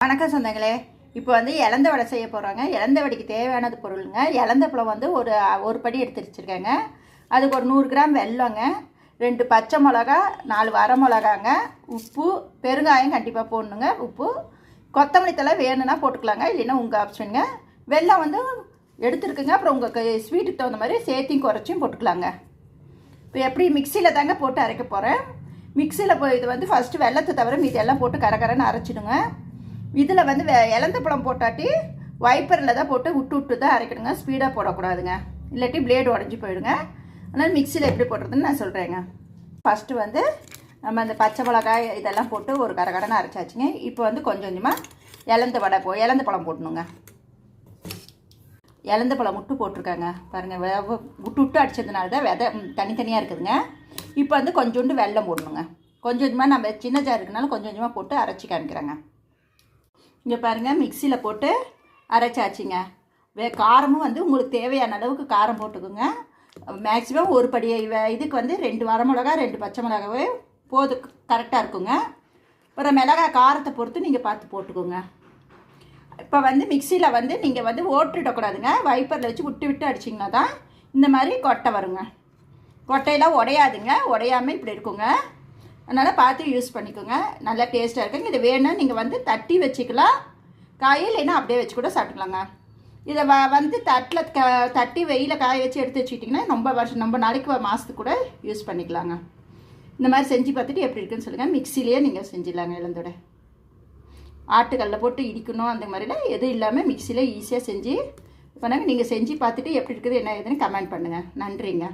வணக்கம் சொந்தங்களே. இப்போ வந்து இலந்த வடை செய்ய போகிறாங்க. இலந்த வடைக்கு தேவையானது பொருளுங்க. இலந்த பழம் வந்து ஒரு படி எடுத்து வச்சுருக்கேங்க. அதுக்கு ஒரு 100 கிராம் வெல்லங்க, 2 பச்சை மிளகா, 4 வர மிளகாங்க, உப்பு, பெருங்காயம் கண்டிப்பாக போடணுங்க. உப்பு, கொத்தமல்லி தழை வேணும்னா போட்டுக்கலாங்க, இல்லைன்னா உங்கள் ஆப்ஷனுங்க. வெல்லம் வந்து எடுத்துருக்குங்க. அப்புறம் உங்கள் ஸ்வீட்டுக்கு தகுந்த மாதிரி சேர்த்தியும் குறைச்சியும் போட்டுக்கலாங்க. இப்போ எப்படி மிக்சியில் தாங்க போட்டு அரைக்க போகிறேன். மிக்சியில் இது வந்து ஃபஸ்ட்டு வெல்லத்தை தவிர மீதி எல்லாம் போட்டு கரகரன்னு அரைச்சிடுங்க. இதில் வந்து இலந்த பழம் போட்டாட்டி வைப்பரில் தான் போட்டு விட்டு தான் அரைக்கணுங்க. ஸ்பீடாக போடக்கூடாதுங்க, இல்லாட்டி பிளேடு உடஞ்சி போயிடுங்க. அதனால் மிக்சியில் எப்படி போடுறதுன்னு நான் சொல்கிறேங்க. ஃபஸ்ட்டு வந்து நம்ம அந்த பச்சை மிளகாய் இதெல்லாம் போட்டு ஒரு கரகரன்னு அரைச்சாச்சுங்க. இப்போ வந்து கொஞ்சம் கொஞ்சமாக இலந்த பழம் போடணுங்க. இலந்த பழம் முட்டு போட்டிருக்காங்க பாருங்கள். விட்டு அடித்ததுனால தான் விதை தனித்தனியாக இருக்குதுங்க. இப்போ வந்து கொஞ்சோண்டு வெல்லம் போடணுங்க. கொஞ்சம் கொஞ்சமாக நம்ம சின்ன ஜார் இருக்குனாலும் கொஞ்சம் கொஞ்சமாக போட்டு அரைச்சி காமிக்கிறேங்க. இங்கே பாருங்கள், மிக்சியில் போட்டு அரைச்சாச்சுங்க. காரமும் வந்து உங்களுக்கு தேவையான அளவுக்கு காரம் போட்டுக்குங்க. மேக்ஸிமம் ஒரு படி இதுக்கு வந்து 2 வரமிளகா 2 பச்சை மிளகாவே போது, கரெக்டாக இருக்குங்க. அப்புறம் மிளகாய் காரத்தை பொறுத்து நீங்கள் பார்த்து போட்டுக்கோங்க. இப்போ வந்து மிக்சியில் வந்து நீங்கள் வந்து ஓட்டிடக்கூடாதுங்க. வைப்பரில் வச்சு விட்டு அடிச்சிங்கன்னா தான் இந்த மாதிரி கொட்டை வருங்க. கொட்டையெல்லாம் உடையாதுங்க, உடையாமல் இப்படி இருக்குங்க. அதனால் பார்த்து யூஸ் பண்ணிக்கோங்க. நல்லா டேஸ்ட்டாக இருக்குங்க. இது வேணும்னா நீங்கள் வந்து தட்டி வச்சுக்கலாம், காய இல்லைன்னா அப்படியே வச்சு கூட சாப்பிட்டுக்கலாங்க. இதை வந்து தட்டில் தட்டி வெயில காய வச்சு எடுத்து வச்சுக்கிட்டிங்கன்னா ரொம்ப நாளைக்கு மாதத்துக்கு கூட யூஸ் பண்ணிக்கலாங்க. இந்த மாதிரி செஞ்சு பார்த்துட்டு எப்படி இருக்குன்னு சொல்லுங்கள். மிக்சிலேயே நீங்கள் செஞ்சிடலாங்க. இலந்தோட ஆட்டுக்கல்ல போட்டு இடிக்கணும் அந்த மாதிரிலாம் எதுவும் இல்லாமல் மிக்சியில் ஈஸியாக செஞ்சு பண்ணாங்க. நீங்கள் செஞ்சு பார்த்துட்டு எப்படி இருக்குது என்ன ஏதுன்னு கமெண்ட் பண்ணுங்கள். நன்றிங்க.